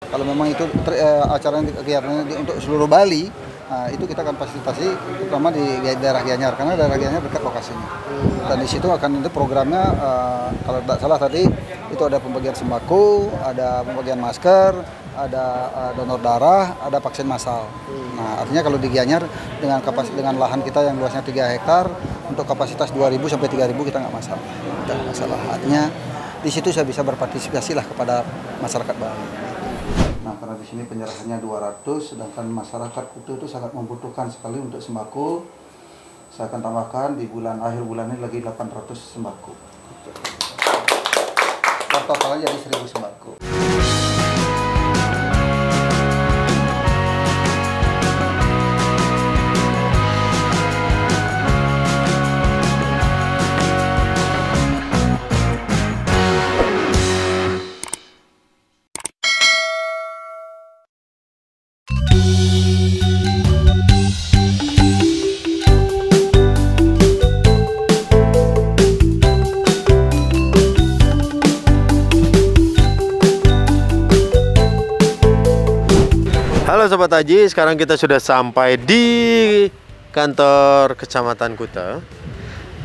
Kalau memang itu acara kegiatan untuk seluruh Bali, nah, itu kita akan fasilitasi terutama di daerah Gianyar karena daerah Gianyar dekat lokasinya. Dan di situ akan ada programnya, kalau tidak salah tadi itu ada pembagian sembako, ada pembagian masker, ada donor darah, ada vaksin massal. Nah, artinya kalau di Gianyar dengan lahan kita yang luasnya 3 hektar untuk kapasitas 2.000 sampai 3.000 kita nggak masalah. Tidak masalah. Artinya di situ saya bisa berpartisipasi lah kepada masyarakat Bali. Nah, karena di sini penyerahannya 200, sedangkan masyarakat Kuta itu sangat membutuhkan sekali untuk sembako. Saya akan tambahkan di akhir bulan ini lagi 800 sembako. Totalnya jadi 1.000 sembako. Halo Sobat Aji, sekarang kita sudah sampai di kantor Kecamatan Kuta.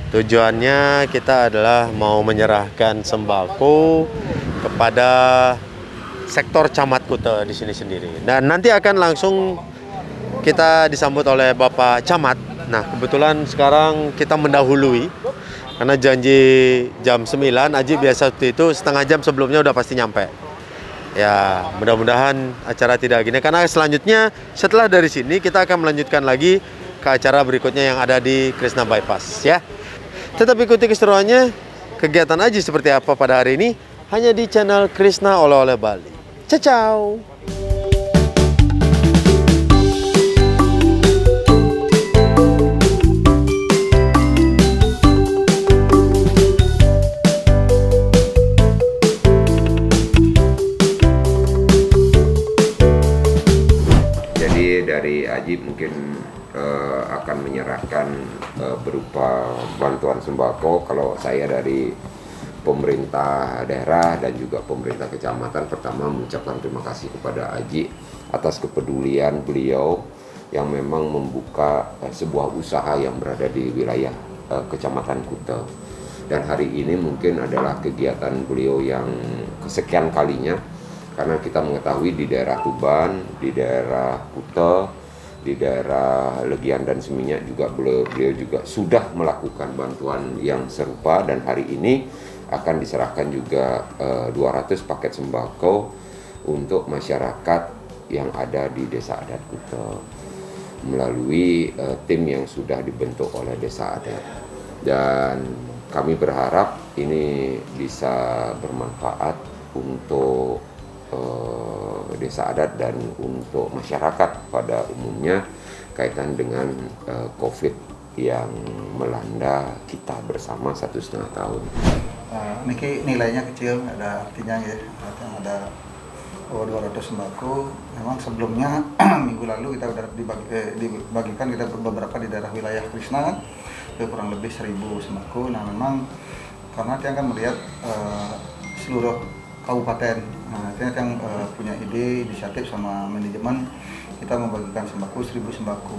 Tujuannya kita adalah mau menyerahkan sembako kepada sektor Camat Kuta di sini sendiri. Dan nanti akan langsung kita disambut oleh Bapak Camat. Nah, kebetulan sekarang kita mendahului karena janji jam 9, Aji biasa seperti itu setengah jam sebelumnya udah pasti nyampe. Ya, mudah-mudahan acara tidak gini karena selanjutnya setelah dari sini kita akan melanjutkan lagi ke acara berikutnya yang ada di Krishna Bypass ya. Tetap ikuti keseruannya, kegiatan Aji seperti apa pada hari ini hanya di channel Krishna Oleh-oleh Bali. Ciao. Dari Aji mungkin akan menyerahkan berupa bantuan sembako. Kalau saya dari pemerintah daerah dan juga pemerintah kecamatan, pertama mengucapkan terima kasih kepada Aji atas kepedulian beliau yang memang membuka sebuah usaha yang berada di wilayah Kecamatan Kuta. Dan hari ini mungkin adalah kegiatan beliau yang kesekian kalinya, karena kita mengetahui di daerah Tuban, di daerah Kuta, di daerah Legian dan Seminyak juga beliau juga sudah melakukan bantuan yang serupa, dan hari ini akan diserahkan juga 200 paket sembako untuk masyarakat yang ada di Desa Adat Kuta melalui tim yang sudah dibentuk oleh Desa Adat. Dan kami berharap ini bisa bermanfaat untuk Desa Adat dan untuk masyarakat pada umumnya kaitan dengan COVID yang melanda kita bersama 1,5 tahun. Niki nilainya kecil, ada artinya ya, ada 200 sembako. Memang sebelumnya minggu lalu kita udah dibagikan kita beberapa di daerah wilayah Krishna ke kurang lebih 1.000 sembako. Nah, memang karena dia akan melihat seluruh kabupaten. Nah, itu yang punya ide, inisiatif sama manajemen, kita membagikan sembako 1.000 sembako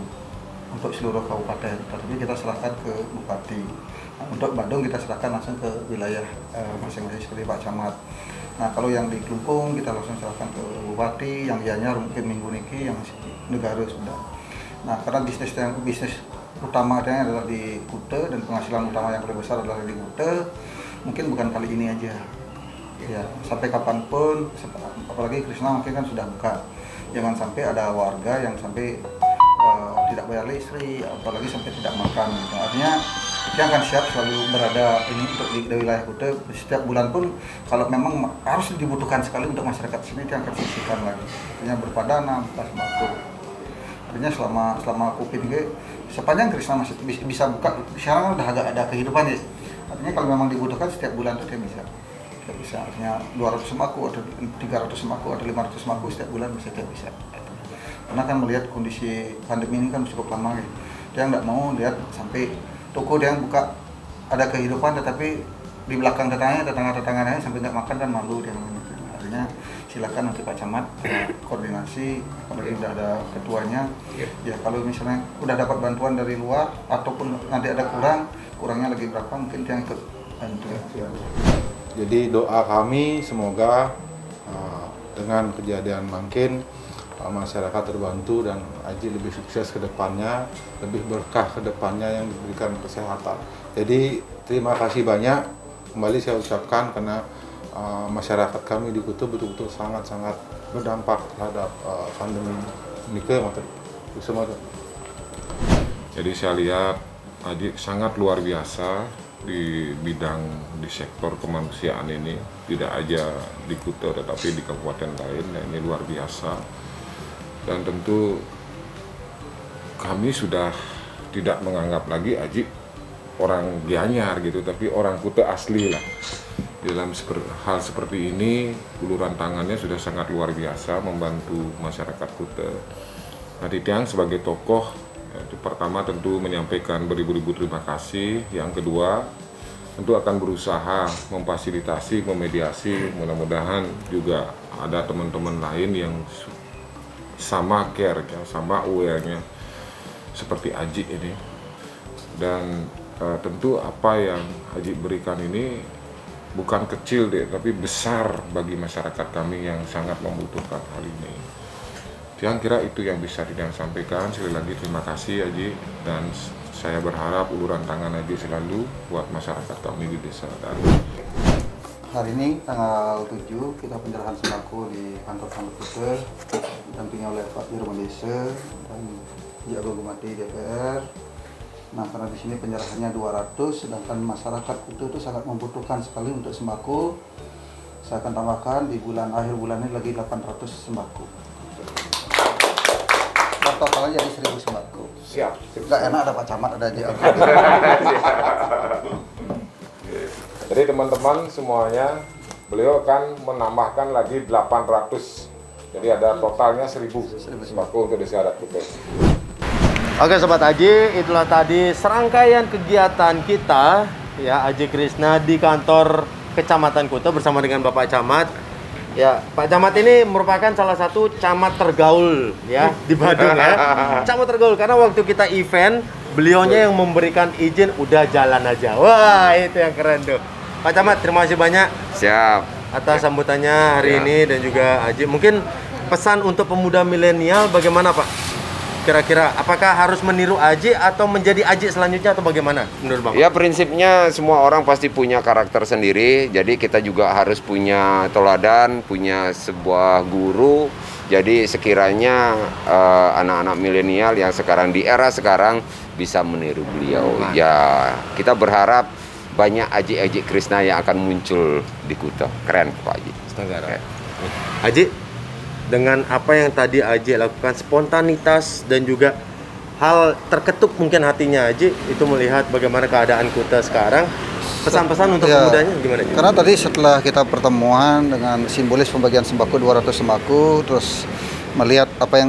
untuk seluruh kabupaten. Tapi kita serahkan ke Bupati. Nah, untuk Bandung kita serahkan langsung ke wilayah masing-masing seperti Pak Camat. Nah, kalau yang di Kelungkung kita langsung serahkan ke Bupati, yang Gianyar mungkin minggu niki, yang negara sudah. Nah, karena bisnis utamanya adalah di Kuta dan penghasilan utama yang paling besar adalah di Kuta, mungkin bukan kali ini aja. Ya, sampai kapanpun, apalagi Krishna mungkin kan sudah buka. Jangan sampai ada warga yang sampai tidak bayar listrik, apalagi sampai tidak makan. Gitu. Artinya dia akan siap selalu berada ini untuk di wilayah Kuta. Setiap bulan pun kalau memang harus dibutuhkan sekali untuk masyarakat sini, dia akan sisihkan lagi. Artinya berupa dana, berupa sembako. Artinya selama COVID ini, sepanjang Krishna masih bisa buka, sekarang udah agak ada kehidupan ya. Artinya kalau memang dibutuhkan setiap bulan itu dia bisa. Artinya 200 sembako atau 300 sembako atau 500 sembako setiap bulan bisa. Karena kan melihat kondisi pandemi ini kan cukup lama ya. Dia nggak mau lihat sampai toko dia yang buka ada kehidupan, tetapi di belakang tetangga-tetangganya sampai nggak makan kan malu dia. Artinya silakan nanti Pak Camat koordinasi, apalagi udah ada ketuanya. Ya kalau misalnya udah dapat bantuan dari luar ataupun nanti ada kurangnya lagi berapa, mungkin yang ikut bantu. Jadi doa kami semoga dengan kejadian Mangkin masyarakat terbantu dan Aji lebih sukses ke depannya, lebih berkah ke depannya yang diberikan kesehatan. Jadi terima kasih banyak kembali saya ucapkan karena masyarakat kami di Kuta betul-betul sangat-sangat berdampak terhadap pandemi ini. Jadi saya lihat Aji sangat luar biasa di sektor kemanusiaan ini, tidak aja di Kuta tetapi di kabupaten lain. Nah, ini luar biasa, dan tentu kami sudah tidak menganggap lagi Aji orang Gianyar gitu, tapi orang Kuta asli lah. Dalam hal seperti ini uluran tangannya sudah sangat luar biasa membantu masyarakat Kuta. Nah, Tiang sebagai tokoh, itu pertama tentu menyampaikan beribu-ribu terima kasih. Yang kedua tentu akan berusaha memfasilitasi, memediasi. Mudah-mudahan juga ada teman-teman lain yang sama care, sama aware-nya seperti Aji ini. Dan tentu apa yang Aji berikan ini bukan kecil deh, tapi besar bagi masyarakat kami yang sangat membutuhkan hal ini. Yang kira itu yang bisa Tiang sampaikan. Sekali lagi terima kasih Aji, dan saya berharap uluran tangan Aji selalu buat masyarakat kami di desa Daru. Hari ini tanggal 7 kita penyerahan sembako di kantor Kuta, didampingi oleh Pak Dirman Desa dan Jago Gumati DPR. Nah, karena di sini penyerahannya 200, sedangkan masyarakat Kuta itu sangat membutuhkan sekali untuk sembako. Saya akan tambahkan di akhir bulan ini lagi 800 sembako. Totalnya jadi 1000 sembako. Siap. Nggak enak ada Pak Camat, ada aja. Jadi teman-teman semuanya, beliau akan menambahkan lagi 800. Jadi ada totalnya 1000 sembako untuk desa adat Kuta. Oke Sobat Aji, itulah tadi serangkaian kegiatan kita ya, Aji Krishna di kantor Kecamatan Kuta bersama dengan Bapak Camat. Ya, Pak Camat ini merupakan salah satu camat tergaul ya di Badung ya. Camat tergaul karena waktu kita event, beliaunya yang memberikan izin, udah jalan aja. Wah, itu yang keren tuh. Pak Camat, terima kasih banyak. Siap. Atas sambutannya hari ini dan juga Aji. Mungkin pesan untuk pemuda milenial bagaimana Pak? Kira-kira apakah harus meniru Aji atau menjadi Aji selanjutnya atau bagaimana menurut Bapak? Ya, prinsipnya semua orang pasti punya karakter sendiri. Jadi kita juga harus punya teladan, punya sebuah guru. Jadi sekiranya anak-anak milenial yang sekarang di era sekarang bisa meniru beliau. Ya, kita berharap banyak Aji-Aji Krishna yang akan muncul di Kuta. Keren Pak Aji. Tenggara. Aji, dengan apa yang tadi Aji lakukan, spontanitas dan juga hal terketuk mungkin hatinya Aji itu melihat bagaimana keadaan Kuta sekarang, pesan-pesan untuk pemudanya gimana Aji? Karena tadi setelah kita pertemuan dengan simbolis pembagian sembako 200 sembako, terus melihat apa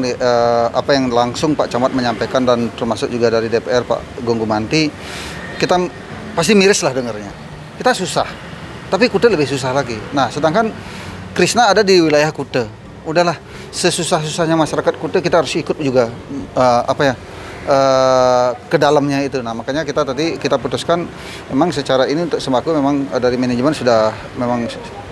yang langsung Pak Camat menyampaikan dan termasuk juga dari DPR Pak Gonggumanti, kita pasti miris lah dengarnya. Kita susah, tapi Kuta lebih susah lagi. Nah, sedangkan Krishna ada di wilayah Kuta. Udahlah, sesusah-susahnya masyarakat Kuta kita harus ikut juga ke dalamnya itu. Nah, makanya kita putuskan memang secara ini untuk sembako memang dari manajemen sudah memang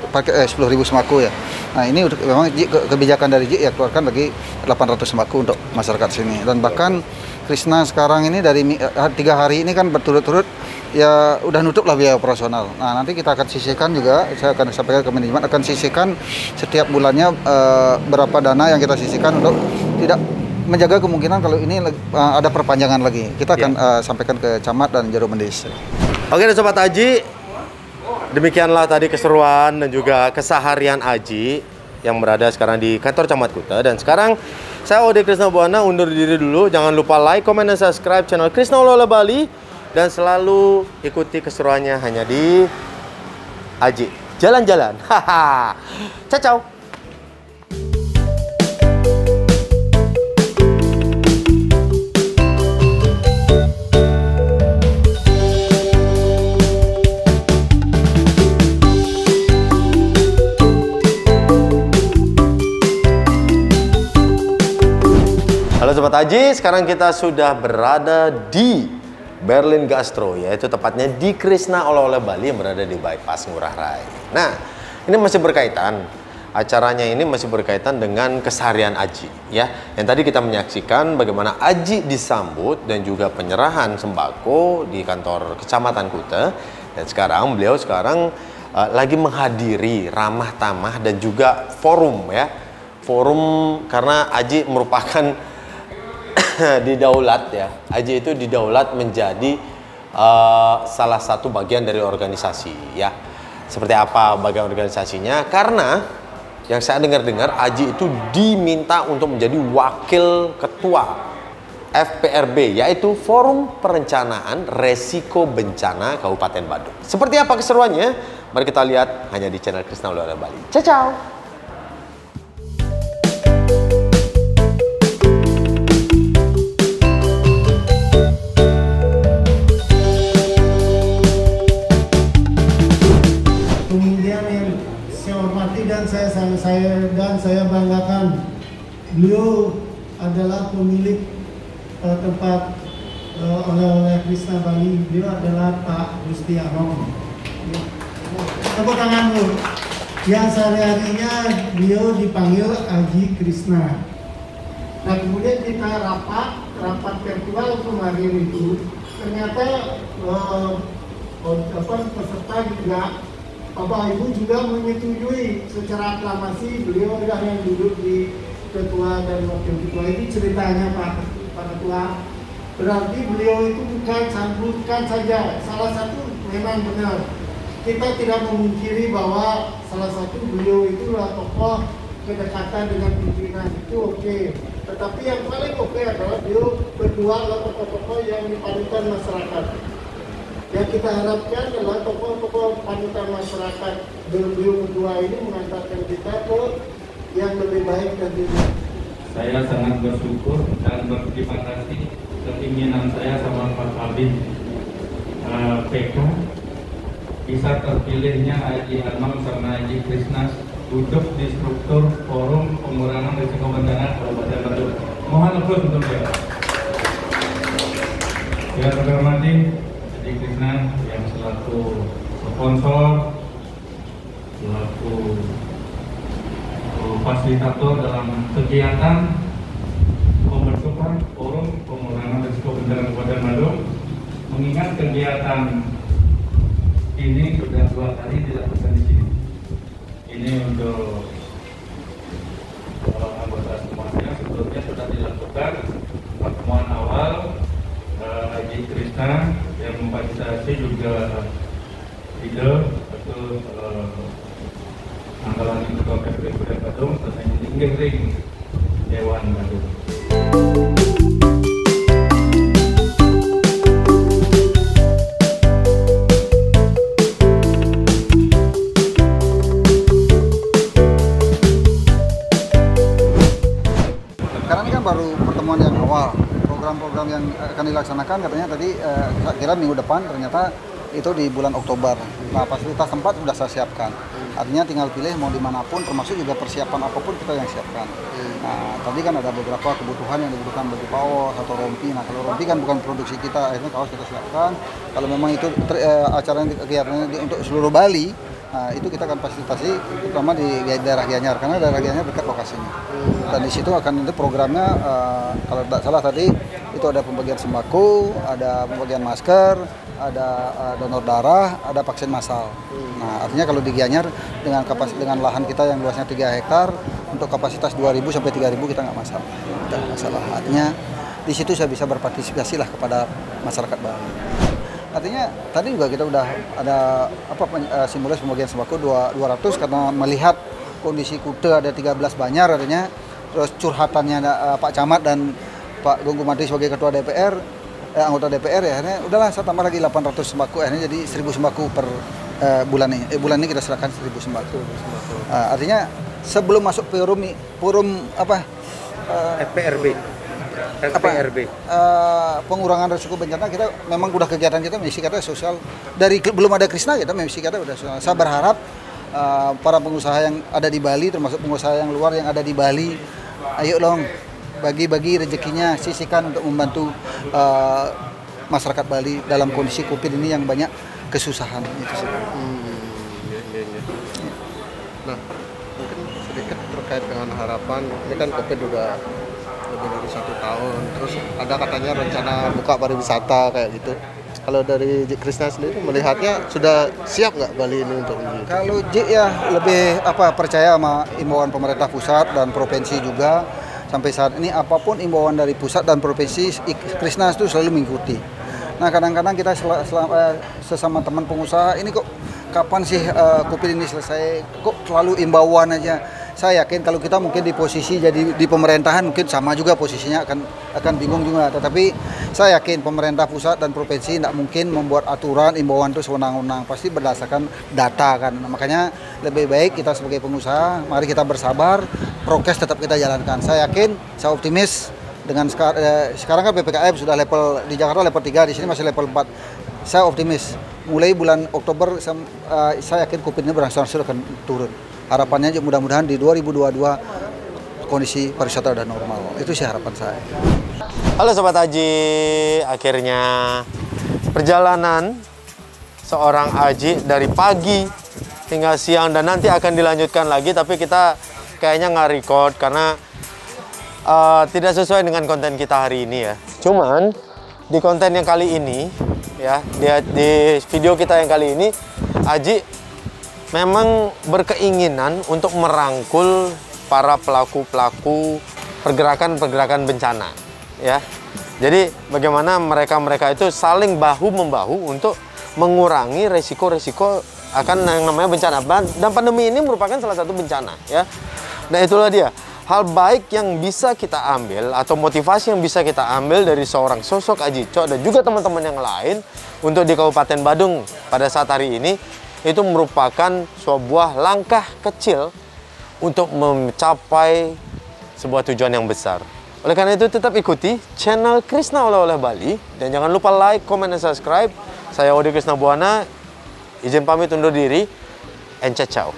pakai 10.000 sembako ya. Nah, ini memang kebijakan dari Ji ya, keluarkan lagi 800 sembako untuk masyarakat sini. Dan bahkan Krishna sekarang ini dari 3 hari ini kan berturut-turut ya udah nutup lah biaya operasional. Nah, nanti kita akan sisihkan juga, saya akan sampaikan ke manajemen, akan sisihkan setiap bulannya berapa dana yang kita sisihkan untuk tidak menjaga kemungkinan kalau ini ada perpanjangan lagi. Kita akan sampaikan ke Camat dan Jarum Desa. Oke Sobat Aji, demikianlah tadi keseruan dan juga keseharian Aji yang berada sekarang di kantor Camat Kuta. Dan sekarang saya Ode Krishna Buana undur diri dulu. Jangan lupa like, comment, dan subscribe channel Krishna Olola Bali. Dan selalu ikuti keseruannya hanya di Aji Jalan-Jalan. Haha. Ciao. Halo Sobat Haji, sekarang kita sudah berada di Berlin Gastro, yaitu tepatnya di Krishna Oleh-oleh Bali yang berada di Bypass Ngurah Rai. Nah, ini masih berkaitan, acaranya ini masih berkaitan dengan keseharian Aji, ya. Yang tadi kita menyaksikan bagaimana Aji disambut dan juga penyerahan sembako di kantor Kecamatan Kuta. Dan sekarang beliau lagi menghadiri ramah tamah dan juga forum, ya. Forum karena Aji merupakan didaulat, ya. Aji itu didaulat menjadi salah satu bagian dari organisasi, ya. Seperti apa bagian organisasinya? Karena yang saya dengar-dengar Aji itu diminta untuk menjadi wakil ketua FPRB, yaitu Forum Perencanaan Resiko Bencana Kabupaten Badung. Seperti apa keseruannya? Mari kita lihat hanya di channel Krishna Oleh-oleh Bali. Ciao, ciao. Saya banggakan, beliau adalah pemilik tempat oleh-oleh Krishna Bali. Beliau adalah Pak Gusti Anom. Tepuk tangan dulu. Yang sehari-harinya beliau dipanggil Aji Krishna. Nah, kemudian kita rapat virtual kemarin itu, ternyata peserta juga Bapak Ibu juga menyetujui secara aklamasi. Beliau adalah yang duduk di ketua dan wakil ketua. Ini ceritanya Pak Ketua. Berarti beliau itu bukan saja. Salah satu memang benar. Kita tidak memungkiri bahwa salah satu beliau itu adalah tokoh kedekatan dengan pimpinan. Itu oke. Tetapi yang paling oke adalah beliau berdua adalah tokoh-tokoh yang dipadukan masyarakat. Yang kita harapkan adalah tokoh-tokoh panutan masyarakat beliau berdua ini mengantarkan kita ke yang lebih baik nantinya. Saya sangat bersyukur dan berterima kasih keinginan saya sama Pak Kabin PK bisa terpilihnya Aji Anom sama Aji Krishna duduk di struktur Forum Pengurangan Risiko Bencana Kabupaten Badung. Mohon aplaus untuk beliau. Yang terhormati Aji Krishna yang selaku sponsor, selaku fasilitator dalam kegiatan pembentukan Forum Pengurangan Risiko Bencana Kabupaten Badung, mengingat kegiatan ini sudah 2 kali dilakukan di sini. Ini untuk anggota semuanya sebelumnya sudah dilakukan pertemuan awal. Aji Krishna yang memfasilitasi juga ide atau anggaran ketua KPP Badung tentang ring Dewan Badung. Sekarang ini kan baru pertemuan yang awal. Program-program yang akan dilaksanakan katanya tadi kira minggu depan, ternyata itu di bulan Oktober. Nah, fasilitas tempat sudah saya siapkan. Artinya tinggal pilih mau dimanapun, termasuk juga persiapan apapun kita yang siapkan. Nah, tadi kan ada beberapa kebutuhan yang dibutuhkan bagi kaos atau rompi. Nah, kalau rompi kan bukan produksi kita, akhirnya kaos kita siapkan. Kalau memang itu acara kegiatannya untuk seluruh Bali, nah itu kita akan fasilitasi terutama di daerah Gianyar karena daerah Gianyar dekat lokasinya. Dan di situ akan itu programnya kalau tidak salah tadi itu ada pembagian sembako, ada pembagian masker, ada donor darah, ada vaksin massal. Nah, artinya kalau di Gianyar dengan lahan kita yang luasnya 3 hektar untuk kapasitas 2.000 sampai 3.000 kita nggak masalah. Tidak masalah. Artinya di situ saya bisa berpartisipasi lah kepada masyarakat Bali. Artinya tadi juga kita udah ada simbolis pembagian sembako 200 karena melihat kondisi Kuta ada 13 Banjar artinya, terus curhatannya Pak Camat dan Pak Gunggu Mati sebagai ketua DPR, anggota DPR ya, akhirnya udahlah saya tambah lagi 800 sembako, akhirnya jadi 1000 sembako per bulan ini. Bulan ini kita serahkan 1000 sembako. Artinya sebelum masuk forum FPRB. Pengurangan risiko bencana kita memang udah kegiatan kita misi kita sosial dari belum ada Krishna kita misi kita udah sosial. Saya berharap para pengusaha yang ada di Bali termasuk pengusaha yang luar yang ada di Bali, ayo dong bagi rezekinya, sisihkan untuk membantu masyarakat Bali dalam kondisi COVID ini yang banyak kesusahan itu sih. Nah, mungkin sedikit terkait dengan harapan, ini kan COVID udah lebih dari 1 tahun, terus ada katanya rencana buka pariwisata kayak gitu. Kalau dari Jik Krisna sendiri melihatnya sudah siap nggak Bali ini untuk ini? Kalau Jik ya lebih percaya sama imbauan pemerintah pusat dan provinsi juga. Sampai saat ini apapun imbauan dari pusat dan provinsi, Krisna itu selalu mengikuti. Nah kadang-kadang kita sesama teman pengusaha ini kok kapan sih COVID ini selesai? Kok selalu imbauan aja? Saya yakin kalau kita mungkin di posisi jadi di pemerintahan mungkin sama juga posisinya akan bingung juga. Tetapi saya yakin pemerintah pusat dan provinsi tidak mungkin membuat aturan imbauan itu sewenang-wenang, pasti berdasarkan data kan. Nah, makanya lebih baik kita sebagai pengusaha, mari kita bersabar, prokes tetap kita jalankan. Saya yakin, saya optimis dengan sekarang kan PPKM sudah level di Jakarta level 3, di sini masih level 4. Saya optimis mulai bulan Oktober saya yakin COVID ini berangsur-angsur akan turun. Harapannya mudah-mudahan di 2022 kondisi pariwisata sudah normal. Itu sih harapan saya. Halo Sobat Aji, akhirnya perjalanan seorang Aji dari pagi hingga siang dan nanti akan dilanjutkan lagi, tapi kita kayaknya nggak record karena tidak sesuai dengan konten kita hari ini ya. Cuman di konten yang kali ini ya, di video kita yang kali ini, Aji memang berkeinginan untuk merangkul para pelaku-pelaku pergerakan-pergerakan bencana ya. Jadi bagaimana mereka itu saling bahu-membahu untuk mengurangi resiko-resiko akan yang namanya bencana. Dan pandemi ini merupakan salah satu bencana ya. Nah itulah dia hal baik yang bisa kita ambil atau motivasi yang bisa kita ambil dari seorang sosok Aji Cok dan juga teman-teman yang lain untuk di Kabupaten Badung pada saat hari ini. Itu merupakan sebuah langkah kecil untuk mencapai sebuah tujuan yang besar. Oleh karena itu tetap ikuti channel Krisna Oleh-Oleh Bali dan jangan lupa like, comment, dan subscribe. Saya Odi Krisna Buana, izin pamit undur diri, and ciao.